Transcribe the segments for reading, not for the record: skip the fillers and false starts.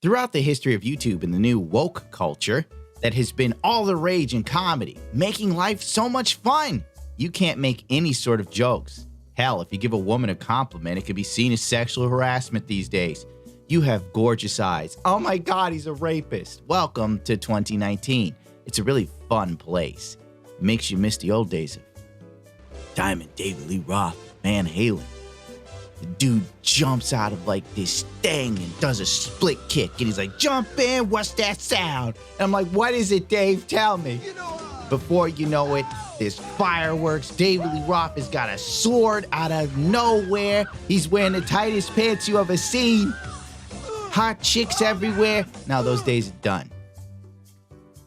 Throughout the history of YouTube and the new woke culture that has been all the rage in comedy, making life so much fun, you can't make any sort of jokes. Hell, if you give a woman a compliment, it could be seen as sexual harassment these days. You have gorgeous eyes. Oh my God, he's a rapist. Welcome to 2019. It's a really fun place. It makes you miss the old days of Diamond David Lee Roth, Van Halen. The dude jumps out of like this thing and does a split kick. And he's like, jump in, what's that sound? And I'm like, what is it, Dave? Tell me. Before you know it, there's fireworks. David Lee Roth has got a sword out of nowhere. He's wearing the tightest pants you ever seen. Hot chicks everywhere. Now those days are done.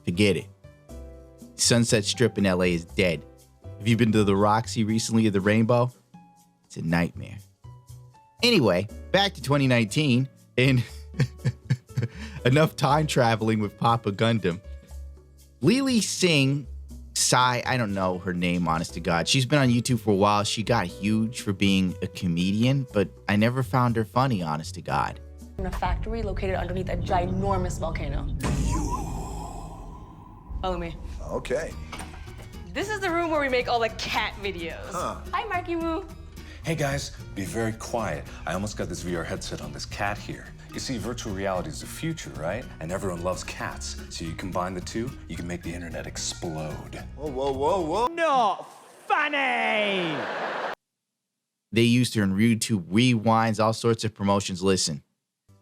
Forget it. Sunset Strip in LA is dead. Have you been to the Roxy recently or the Rainbow? It's a nightmare. Anyway, back to 2019 and enough time traveling with Papa Gundam. Lilly Singh, I don't know her name, honest to God. She's been on YouTube for a while. She got huge for being a comedian, but I never found her funny, honest to God. In a factory located underneath a ginormous volcano. Follow me. Okay. This is the room where we make all the cat videos. Hi, Marky Moo. Hey guys, be very quiet. I almost got this VR headset on this cat here. You see, virtual reality is the future, right? And everyone loves cats. So you combine the two, you can make the internet explode. Whoa, whoa, whoa, whoa. Not funny! They used her in YouTube rewinds, all sorts of promotions. Listen,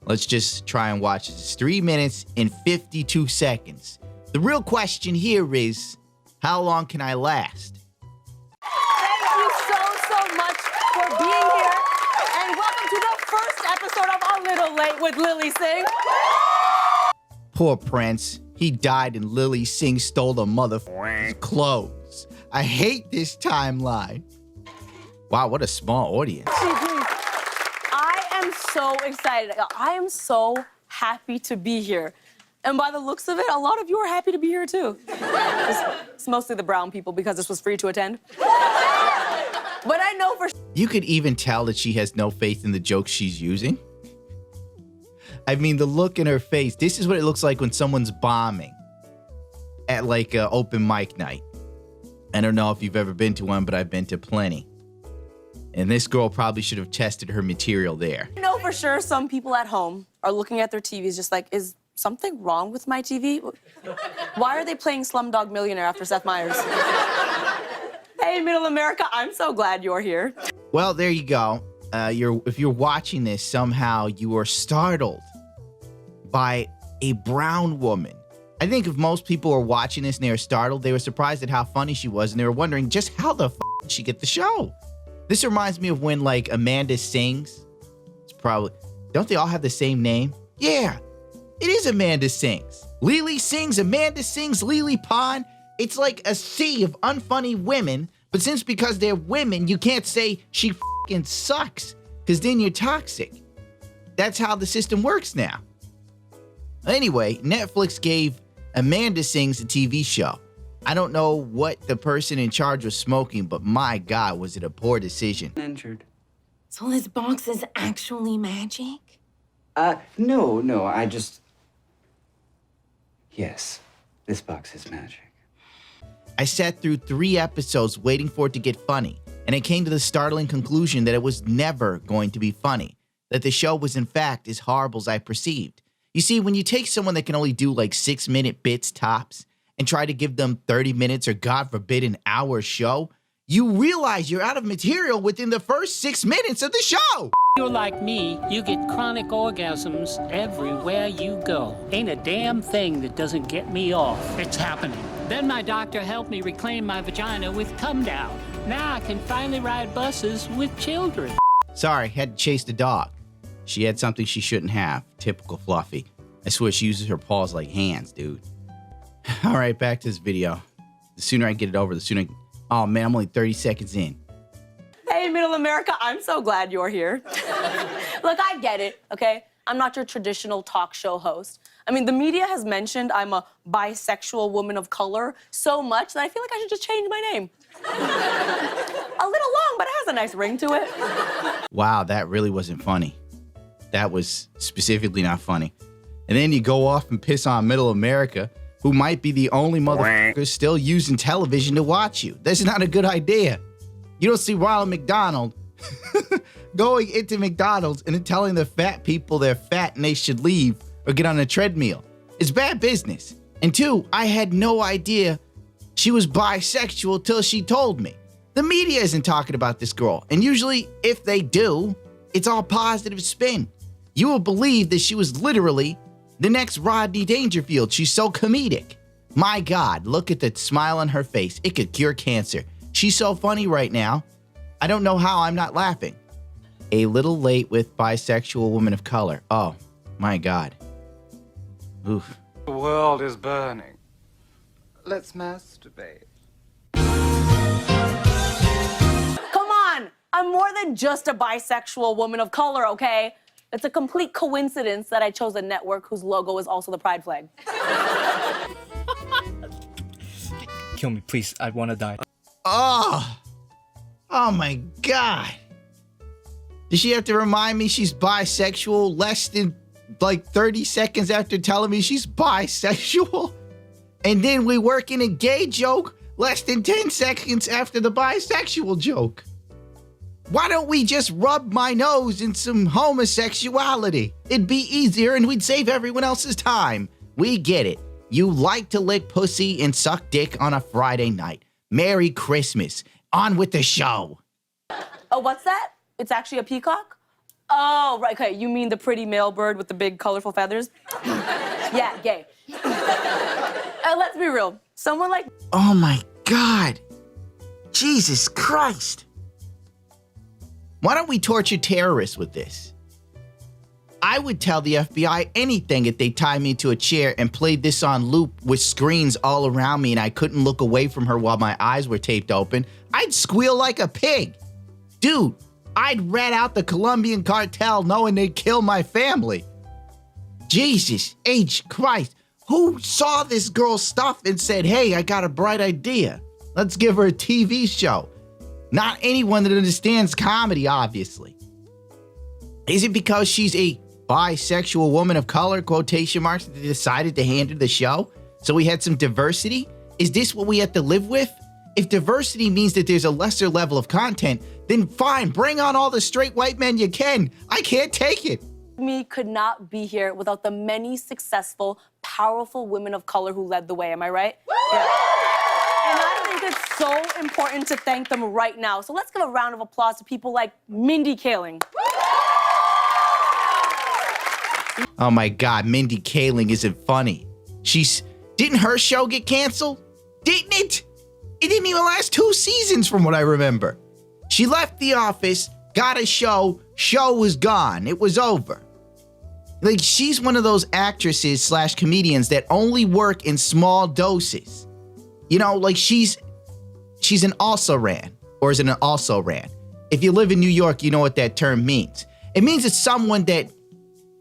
let's just try and watch this. It's 3 minutes and 52 seconds. The real question here is, how long can I last? Thank you so much for being here. And welcome to the first episode of A Little Late with Lilly Singh. Poor Prince. He died and Lilly Singh stole the motherfucker's clothes. I hate this timeline. Wow, what a small audience. I am so excited. I am so happy to be here. And by the looks of it, a lot of you are happy to be here too. It's mostly the brown people because this was free to attend. But I know for You could even tell that she has no faith in the jokes she's using. I mean, the look in her face. This is what it looks like when someone's bombing at like an open mic night. I don't know if you've ever been to one, but I've been to plenty. And this girl probably should have tested her material there. I know for sure some people at home are looking at their TVs just like, is something wrong with my TV? Why are they playing Slumdog Millionaire after Seth Meyers? Hey, Middle America, I'm so glad you're here. Well, there you go. If you're watching this, somehow you are startled by a brown woman. I think if most people were watching this and they were startled, they were surprised at how funny she was, and they were wondering just how the f did she get the show? This reminds me of when, like, Amanda sings. It's probably, don't they all have the same name? Yeah, it is Amanda Sings. Lilly sings, Amanda sings, Lily Pond. It's like a sea of unfunny women, but because they're women, you can't say she f***ing sucks, because then you're toxic. That's how the system works now. Anyway, Netflix gave Amanda Sings a TV show. I don't know what the person in charge was smoking, but my God, was it a poor decision. Injured. So this box is actually magic? No, I just... Yes, this box is magic. I sat through 3 episodes waiting for it to get funny, and I came to the startling conclusion that it was never going to be funny, that the show was in fact as horrible as I perceived. You see, when you take someone that can only do like 6-minute bits tops and try to give them 30 minutes or God forbid an hour show, you realize you're out of material within the first 6 minutes of the show. You're like me, you get chronic orgasms everywhere you go. Ain't a damn thing that doesn't get me off. It's happening. Then my doctor helped me reclaim my vagina with come down. Now I can finally ride buses with children. Sorry, had to chase the dog. She had something she shouldn't have. Typical Fluffy. I swear she uses her paws like hands, dude. All right, back to this video. The sooner I get it over, the sooner oh man, I'm only 30 seconds in. Hey, Middle America, I'm so glad you're here. Look, I get it, okay? I'm not your traditional talk show host. I mean, the media has mentioned I'm a bisexual woman of color so much that I feel like I should just change my name. A little long, but it has a nice ring to it. Wow, that really wasn't funny. That was specifically not funny. And then you go off and piss on middle America, who might be the only motherfuckers still using television to watch you. That's not a good idea. You don't see Ronald McDonald going into McDonald's and then telling the fat people they're fat and they should leave or get on a treadmill. It's bad business. And two, I had no idea she was bisexual till she told me. The media isn't talking about this girl, and usually if they do, it's all positive spin. You will believe that she was literally the next Rodney Dangerfield. She's so comedic. My God, look at the smile on her face. It could cure cancer. She's so funny right now. I don't know how I'm not laughing. A little late with bisexual woman of color. Oh, my God. Oof. The world is burning. Let's masturbate. Come on! I'm more than just a bisexual woman of color, okay? It's a complete coincidence that I chose a network whose logo is also the pride flag. Kill me, please. I want to die. Oh my God. Does she have to remind me she's bisexual less than like 30 seconds after telling me she's bisexual? And then we work in a gay joke less than 10 seconds after the bisexual joke. Why don't we just rub my nose in some homosexuality? It'd be easier and we'd save everyone else's time. We get it. You like to lick pussy and suck dick on a Friday night. Merry Christmas. On with the show. Oh, what's that? It's actually a peacock? Oh, right, okay. You mean the pretty male bird with the big colorful feathers? Yeah, gay. Let's be real. Someone like... Oh my God. Jesus Christ. Why don't we torture terrorists with this? I would tell the FBI anything if they tied me to a chair and played this on loop with screens all around me and I couldn't look away from her while my eyes were taped open. I'd squeal like a pig. Dude, I'd rat out the Colombian cartel knowing they'd kill my family. Jesus H. Christ. Who saw this girl's stuff and said, hey, I got a bright idea. Let's give her a TV show. Not anyone that understands comedy, obviously. Is it because she's a bisexual woman of color, quotation marks, that they decided to hand her the show? So we had some diversity? Is this what we have to live with? If diversity means that there's a lesser level of content, then fine, bring on all the straight white men you can. I can't take it. Me could not be here without the many successful, powerful women of color who led the way. Am I right? Yeah. And I think it's so important to thank them right now. So let's give a round of applause to people like Mindy Kaling. Oh my God, Mindy Kaling isn't funny. Didn't her show get canceled? Didn't it? It didn't even last 2 seasons from what I remember. She left The Office, got a show was gone. It was over. Like, she's one of those actresses / comedians that only work in small doses. You know, like she's an also-ran, or is it an also-ran? If you live in New York, you know what that term means. It means it's someone that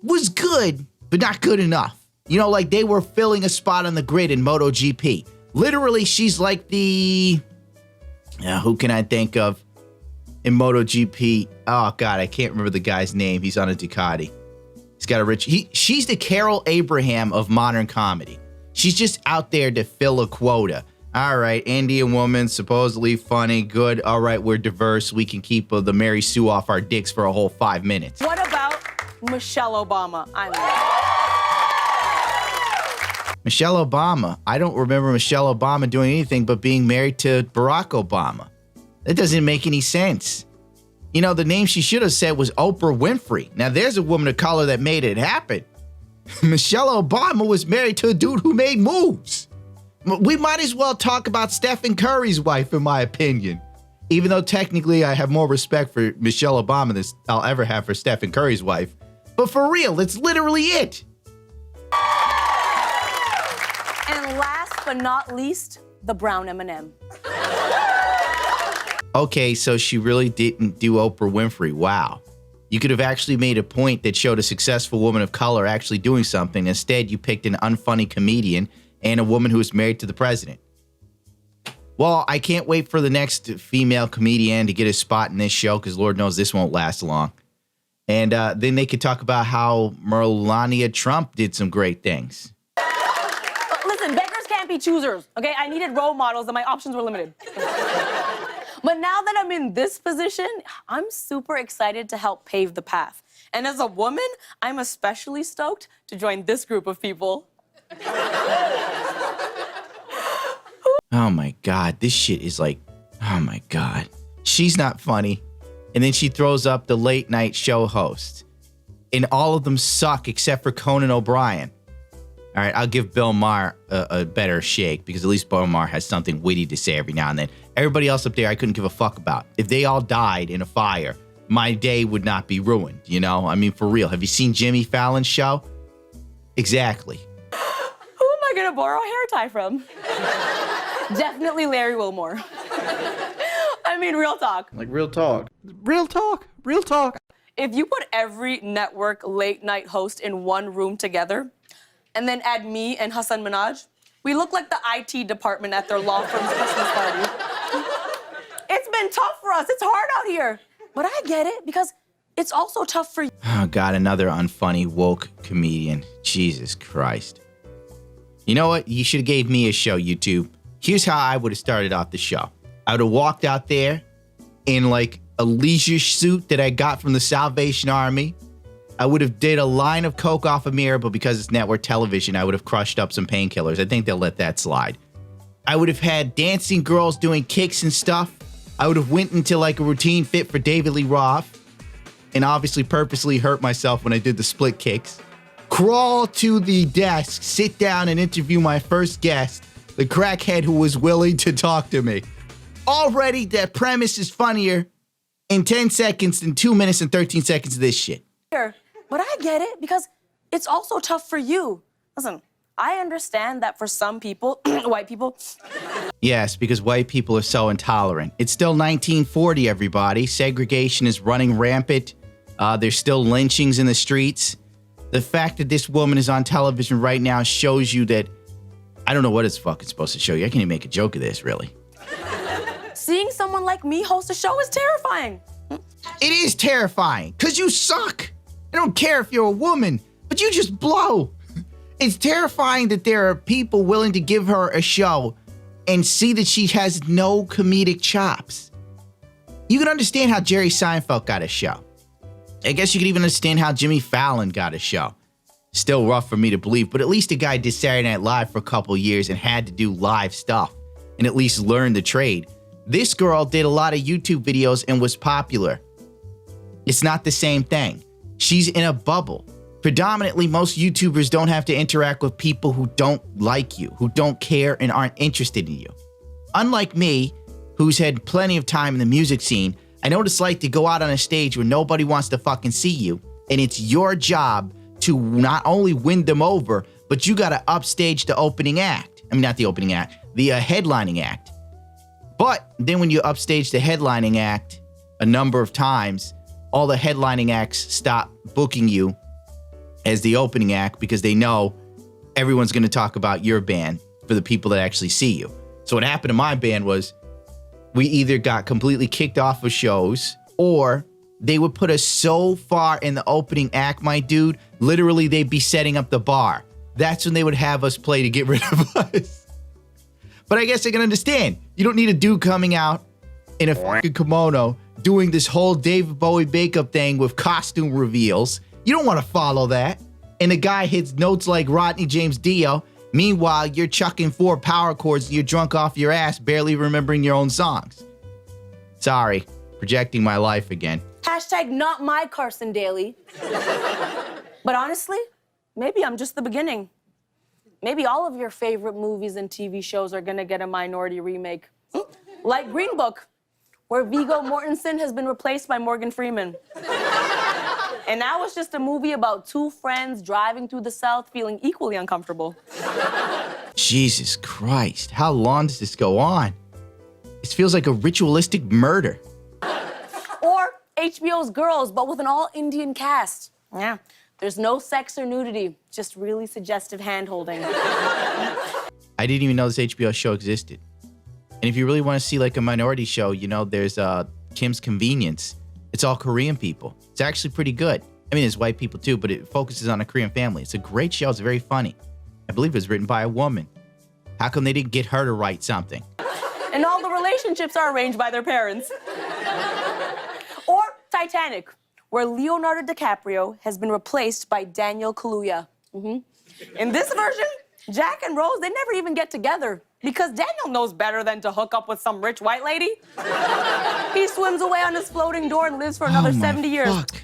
was good, but not good enough. You know, like they were filling a spot on the grid in MotoGP. Literally, she's like the, who can I think of in MotoGP? Oh God, I can't remember the guy's name. He's on a Ducati. He's got a she's the Carol Abraham of modern comedy. She's just out there to fill a quota. All right, Indian woman, supposedly funny, good. All right, we're diverse. We can keep the Mary Sue off our dicks for a whole 5 minutes. What about Michelle Obama? Michelle Obama. I don't remember Michelle Obama doing anything but being married to Barack Obama. That doesn't make any sense. You know, the name she should have said was Oprah Winfrey. Now, there's a woman of color that made it happen. Michelle Obama was married to a dude who made moves. We might as well talk about Stephen Curry's wife, in my opinion. Even though technically I have more respect for Michelle Obama than I'll ever have for Stephen Curry's wife. But for real, it's literally it. And last but not least, the brown M&M. Okay, so she really didn't do Oprah Winfrey. Wow. You could have actually made a point that showed a successful woman of color actually doing something. Instead, you picked an unfunny comedian and a woman who was married to the president. Well, I can't wait for the next female comedian to get a spot in this show because Lord knows this won't last long. And then they could talk about how Melania Trump did some great things. Listen, beggars can't be choosers, okay? I needed role models and my options were limited. But now that I'm in this position, I'm super excited to help pave the path. And as a woman, I'm especially stoked to join this group of people. Oh my God, this shit is like, oh my God. She's not funny. And then she throws up the late night show host. And all of them suck except for Conan O'Brien. All right, I'll give Bill Maher a better shake because at least Bill Maher has something witty to say every now and then. Everybody else up there I couldn't give a fuck about. If they all died in a fire, my day would not be ruined, you know? I mean, for real. Have you seen Jimmy Fallon's show? Exactly. Who am I gonna borrow a hair tie from? Definitely Larry Wilmore. I mean, real talk. Like real talk. Real talk. Real talk. If you put every network late night host in one room together, and then add me and Hassan Minhaj, we look like the IT department at their law firm's Christmas party. It's been tough for us. It's hard out here. But I get it because it's also tough for you. Oh, God, another unfunny woke comedian. Jesus Christ. You know what? You should have gave me a show, YouTube. Here's how I would have started off the show. I would have walked out there in like a leisure suit that I got from the Salvation Army. I would have did a line of coke off a mirror, but because it's network television, I would have crushed up some painkillers. I think they'll let that slide. I would have had dancing girls doing kicks and stuff. I would have went into like a routine fit for David Lee Roth and obviously purposely hurt myself when I did the split kicks. Crawl to the desk, sit down and interview my first guest, the crackhead who was willing to talk to me. Already that premise is funnier in 10 seconds than 2 minutes and 13 seconds of this shit. But I get it because it's also tough for you. Listen, I understand that for some people, white people. Yes, because white people are so intolerant. It's still 1940, everybody. Segregation is running rampant. There's still lynchings in the streets. The fact that this woman is on television right now shows you that, I don't know what it's fucking supposed to show you. I can't even make a joke of this, really. Seeing someone like me host a show is terrifying. It is terrifying, because you suck. I don't care if you're a woman, but you just blow. It's terrifying that there are people willing to give her a show and see that she has no comedic chops. You can understand how Jerry Seinfeld got a show. I guess you could even understand how Jimmy Fallon got a show. Still rough for me to believe, but at least the guy did Saturday Night Live for a couple years and had to do live stuff and at least learn the trade. This girl did a lot of YouTube videos and was popular. It's not the same thing. She's in a bubble. Predominantly, most YouTubers don't have to interact with people who don't like you, who don't care and aren't interested in you. Unlike me, who's had plenty of time in the music scene, I know what it's like to go out on a stage where nobody wants to fucking see you, and it's your job to not only win them over, but you gotta upstage the opening act. I mean, not the opening act, the headlining act. But then when you upstage the headlining act a number of times, all the headlining acts stop booking you as the opening act because they know everyone's going to talk about your band for the people that actually see you. So what happened to my band was we either got completely kicked off of shows or they would put us so far in the opening act, my dude, literally they'd be setting up the bar. That's when they would have us play to get rid of us. But I guess I can understand. You don't need a dude coming out in a fucking kimono doing this whole David Bowie makeup thing with costume reveals. You don't want to follow that. And the guy hits notes like Rodney James Dio. Meanwhile, you're chucking 4 power chords and you're drunk off your ass, barely remembering your own songs. Sorry, projecting my life again. Hashtag not my Carson Daly. But honestly, maybe I'm just the beginning. Maybe all of your favorite movies and TV shows are gonna get a minority remake. Like Green Book, where Viggo Mortensen has been replaced by Morgan Freeman. And that was just a movie about 2 friends driving through the South feeling equally uncomfortable. Jesus Christ, how long does this go on? This feels like a ritualistic murder. Or HBO's Girls, but with an all-Indian cast. Yeah, there's no sex or nudity, just really suggestive hand-holding. I didn't even know this HBO show existed. And if you really want to see like a minority show, you know, there's Kim's Convenience, It's all Korean people. It's actually pretty good. I mean, there's white people too, but it focuses on a Korean family. It's a great show. It's very funny. I believe it was written by a woman. How come they didn't get her to write something? And all the relationships are arranged by their parents. Or Titanic, where Leonardo DiCaprio has been replaced by Daniel Kaluuya. In this version, Jack and Rose, they never even get together because Daniel knows better than to hook up with some rich white lady. He swims away on his floating door and lives for another 70 years. Fuck.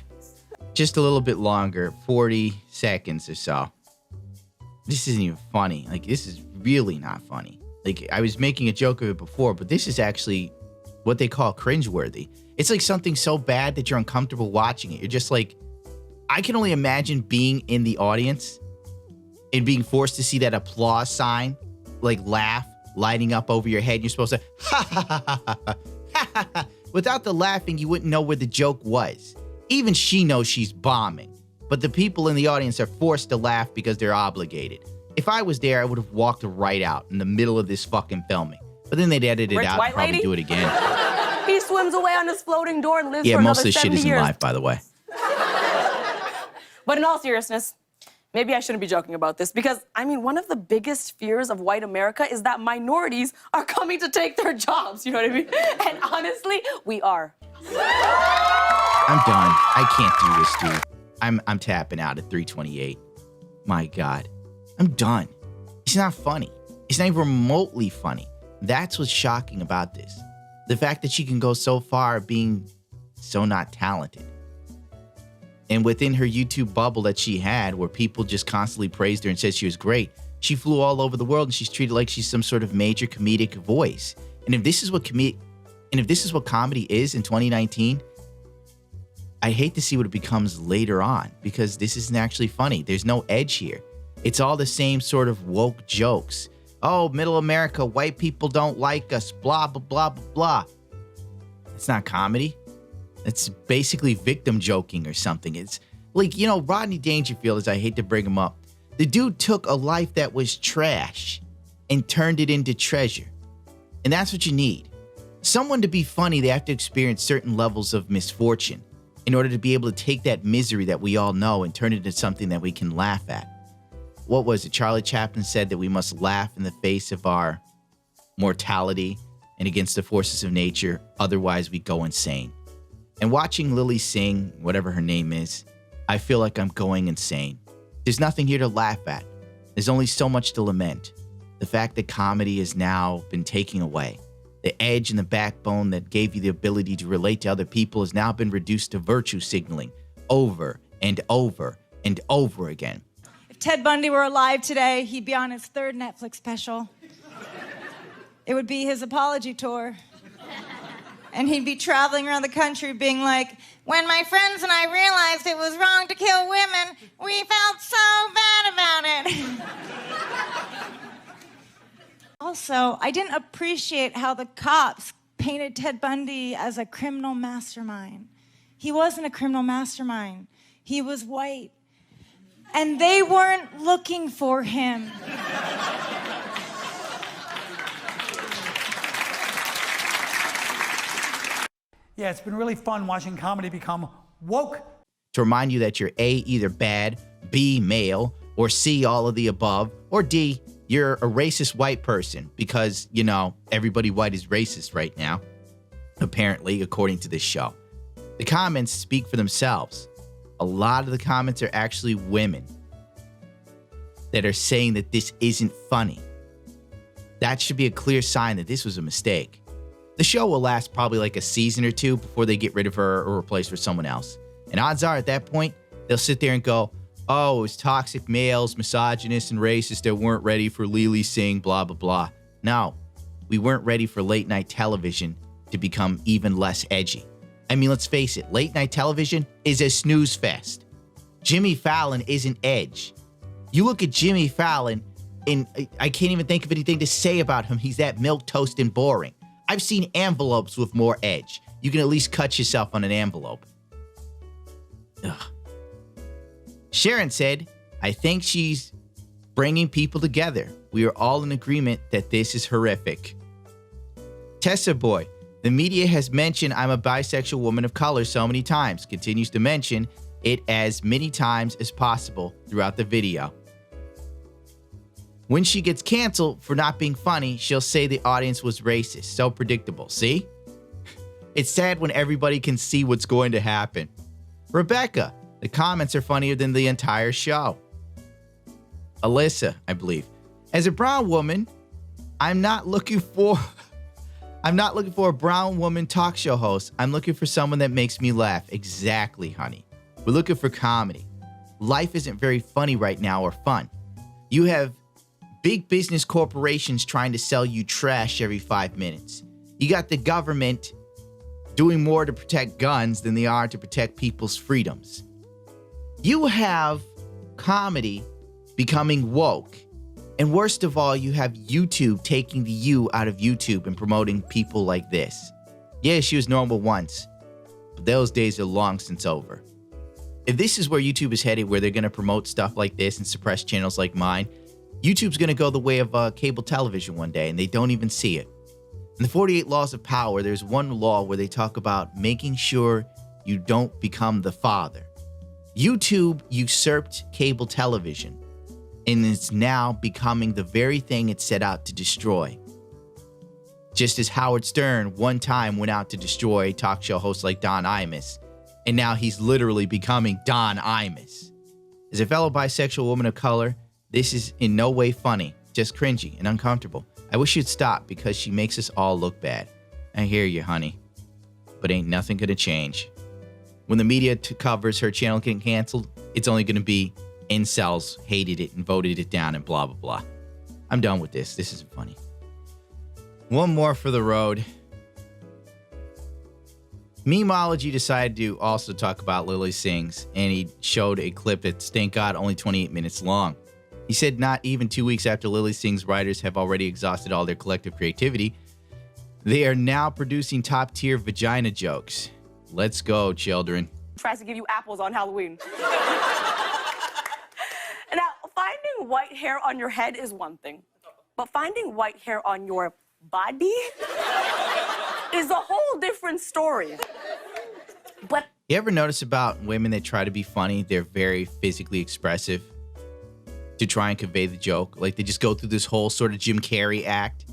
Just a little bit longer, 40 seconds or so. This isn't even funny. Like, this is really not funny. Like, I was making a joke of it before, but this is actually what they call cringe-worthy. It's like something so bad that you're uncomfortable watching it. You're just like, I can only imagine being in the audience and being forced to see that applause sign, like laugh, lighting up over your head. You're supposed to, ha ha ha ha ha ha ha. Without the laughing, you wouldn't know where the joke was. Even she knows she's bombing, but the people in the audience are forced to laugh because they're obligated. If I was there, I would have walked right out in the middle of this fucking filming. But then they'd edit it out and probably do it again. He swims away on his floating door and lives Yeah, for most another of this 70 shit isn't years. live, by the way. But in all seriousness, maybe I shouldn't be joking about this because, I mean, one of the biggest fears of white America is that minorities are coming to take their jobs, you know what I mean? And honestly, we are. I'm done. I can't do this, dude. I'm tapping out at 3:28. My God. I'm done. It's not funny. It's not even remotely funny. That's what's shocking about this. The fact that she can go so far being so not talented. And within her YouTube bubble that she had, where people just constantly praised her and said she was great, she flew all over the world and she's treated like she's some sort of major comedic voice. And if this is what comedy is in 2019, I hate to see what it becomes later on because this isn't actually funny. There's no edge here. It's all the same sort of woke jokes. Oh, middle America, white people don't like us, blah, blah, blah, blah, blah. It's not comedy. It's basically victim joking or something. It's like, you know, Rodney Dangerfield, as I hate to bring him up, the dude took a life that was trash and turned it into treasure. And that's what you need. Someone to be funny, they have to experience certain levels of misfortune in order to be able to take that misery that we all know and turn it into something that we can laugh at. What was it? Charlie Chaplin said that we must laugh in the face of our mortality and against the forces of nature, otherwise we go insane. And watching Lilly Singh, whatever her name is, I feel like I'm going insane. There's nothing here to laugh at. There's only so much to lament. The fact that comedy has now been taken away. The edge and the backbone that gave you the ability to relate to other people has now been reduced to virtue signaling over and over and over again. If Ted Bundy were alive today, he'd be on his third Netflix special. It would be his apology tour. And he'd be traveling around the country being like, when my friends and I realized it was wrong to kill women, we felt so bad about it. Also, I didn't appreciate how the cops painted Ted Bundy as a criminal mastermind. He wasn't a criminal mastermind. He was white. And they weren't looking for him. Yeah, it's been really fun watching comedy become woke. To remind you that you're A, either bad, B, male, or C, all of the above, or D, you're a racist white person because, you know, everybody white is racist right now, apparently, according to this show. The comments speak for themselves. A lot of the comments are actually women that are saying that this isn't funny. That should be a clear sign that this was a mistake. The show will last probably like a season or two before they get rid of her or replace her with someone else. And odds are at that point, they'll sit there and go, oh, it was toxic males, misogynists, and racists that weren't ready for Lilly Singh, blah, blah, blah. No, we weren't ready for late night television to become even less edgy. I mean, let's face it, late night television is a snooze fest. Jimmy Fallon isn't edge. You look at Jimmy Fallon, and I can't even think of anything to say about him. He's that milquetoast and boring. I've seen envelopes with more edge. You can at least cut yourself on an envelope. Ugh. Sharon said, I think she's bringing people together. We are all in agreement that this is horrific. Tessa Boy, The media has mentioned I'm a bisexual woman of color so many times, continues to mention it as many times as possible throughout the video. When she gets canceled for not being funny, she'll say the audience was racist. So predictable, see? It's sad when everybody can see what's going to happen. Rebecca, the comments are funnier than the entire show. Alyssa, I believe. As a brown woman, I'm not looking for a brown woman talk show host. I'm looking for someone that makes me laugh. Exactly, honey. We're looking for comedy. Life isn't very funny right now or fun. You have big business corporations trying to sell you trash every 5 minutes. You got the government doing more to protect guns than they are to protect people's freedoms. You have comedy becoming woke. And worst of all, you have YouTube taking the you out of YouTube and promoting people like this. Yeah, she was normal once, but those days are long since over. If this is where YouTube is headed, where they're going to promote stuff like this and suppress channels like mine, YouTube's going to go the way of cable television one day, and they don't even see it. In the 48 Laws of Power, there's one law where they talk about making sure you don't become the father. YouTube usurped cable television, and it's now becoming the very thing it set out to destroy. Just as Howard Stern one time went out to destroy talk show hosts like Don Imus, and now he's literally becoming Don Imus. As a fellow bisexual woman of color, this is in no way funny, just cringy and uncomfortable. I wish you'd stop because she makes us all look bad. I hear you, honey, but ain't nothing gonna change. When the media covers her channel getting canceled, it's only gonna be incels hated it and voted it down and blah, blah, blah. I'm done with this. This isn't funny. One more for the road. Memeology decided to also talk about Lilly Singh's, and he showed a clip that's, thank God, only 28 minutes long. He said not even 2 weeks after Lilly Singh's writers have already exhausted all their collective creativity, they are now producing top-tier vagina jokes. Let's go, children. Tries to give you apples on Halloween. Now, finding white hair on your head is one thing, but finding white hair on your body is a whole different story. But you ever notice about women that try to be funny, they're very physically expressive to try and convey the joke? Like, they just go through this whole sort of Jim Carrey act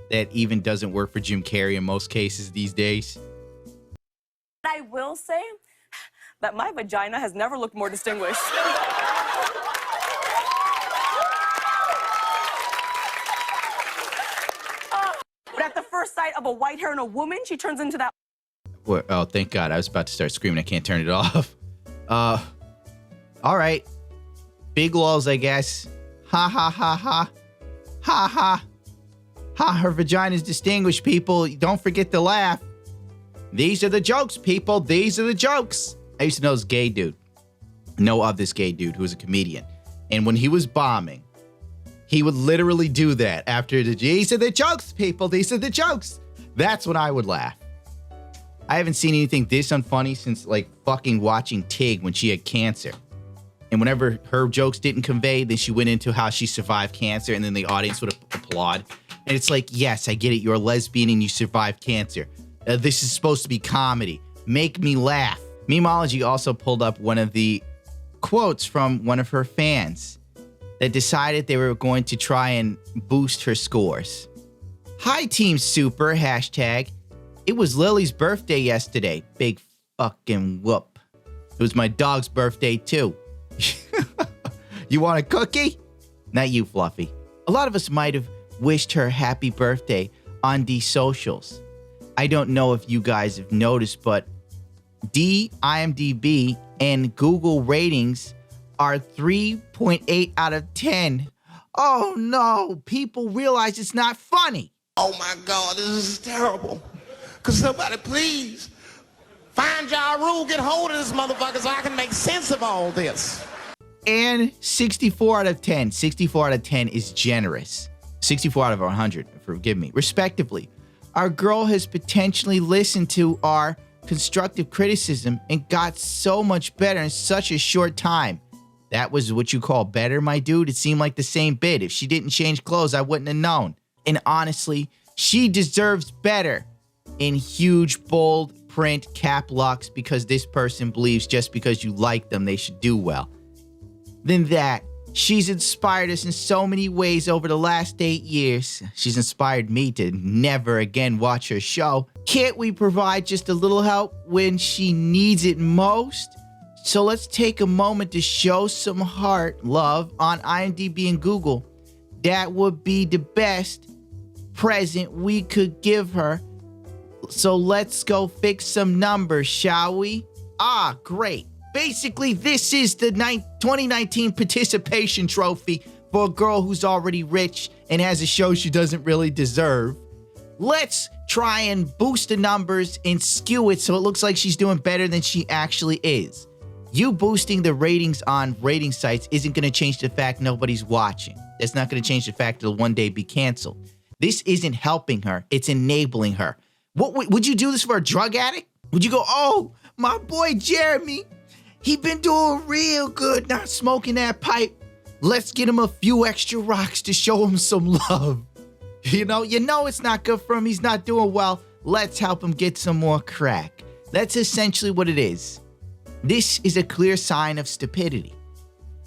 that even doesn't work for Jim Carrey in most cases these days. I will say that my vagina has never looked more distinguished. But at the first sight of a white hair in a woman, she turns into that. Oh, thank God. I was about to start screaming. I can't turn it off. All right. Big lols, I guess. Ha, ha, ha, ha. Ha, ha. Ha, her vagina's distinguished, people. Don't forget to laugh. These are the jokes, people. These are the jokes. I used to know this gay dude. Know of this gay dude who was a comedian. And when he was bombing, he would literally do that after these are the jokes, people. These are the jokes. That's when I would laugh. I haven't seen anything this unfunny since, like, fucking watching Tig when she had cancer. And whenever her jokes didn't convey, then she went into how she survived cancer, and then the audience would applaud. And it's like, yes, I get it. You're a lesbian and you survived cancer. This is supposed to be comedy. Make me laugh. Memeology also pulled up one of the quotes from one of her fans that decided they were going to try and boost her scores. Hi, Team Super, hashtag. It was Lily's birthday yesterday. Big fucking whoop. It was my dog's birthday, too. You want a cookie? Not you, Fluffy. A lot of us might have wished her happy birthday on the socials. I don't know if you guys have noticed, but IMDb, and Google ratings are 3.8 out of 10. Oh no, people realize it's not funny. Oh my God, this is terrible. Could somebody please find Ja Rule, get hold of this motherfucker so I can make sense of all this. And 64 out of 10. 64 out of 10 is generous. 64 out of 100, forgive me, respectively. Our girl has potentially listened to our constructive criticism and got so much better in such a short time. That was what you call better, my dude? It seemed like the same bit. If she didn't change clothes, I wouldn't have known. And honestly, she deserves better. in huge, bold print cap locks because this person believes just because you like them, they should do well. Than that, she's inspired us in so many ways over the last 8 years. She's inspired me to never again watch her show. Can't we provide just a little help when she needs it most? So let's take a moment to show some heart, love on IMDb and Google. That would be the best present we could give her. So let's go fix some numbers, shall we? Ah, great. Basically, this is the 2019 participation trophy for a girl who's already rich and has a show she doesn't really deserve. Let's try and boost the numbers and skew it so it looks like she's doing better than she actually is. You boosting the ratings on rating sites isn't going to change the fact nobody's watching. That's not going to change the fact it'll one day be canceled. This isn't helping her. It's enabling her. Would you do this for a drug addict? Would you go, oh, my boy Jeremy, he been doing real good not smoking that pipe. Let's get him a few extra rocks to show him some love. You know it's not good for him. He's not doing well. Let's help him get some more crack. That's essentially what it is. This is a clear sign of stupidity.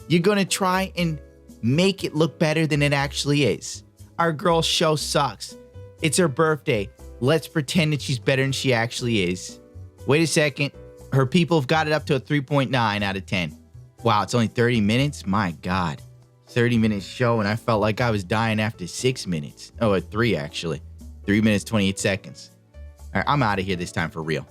You're going to try and make it look better than it actually is. Our girl's show sucks. It's her birthday. Let's pretend that she's better than she actually is. Wait a second. Her people have got it up to a 3.9 out of 10. Wow, it's only 30 minutes? My God. 30-minute show, and I felt like I was dying after 6 minutes. Oh, at 3, actually. 3 minutes, 28 seconds. All right, I'm out of here this time for real.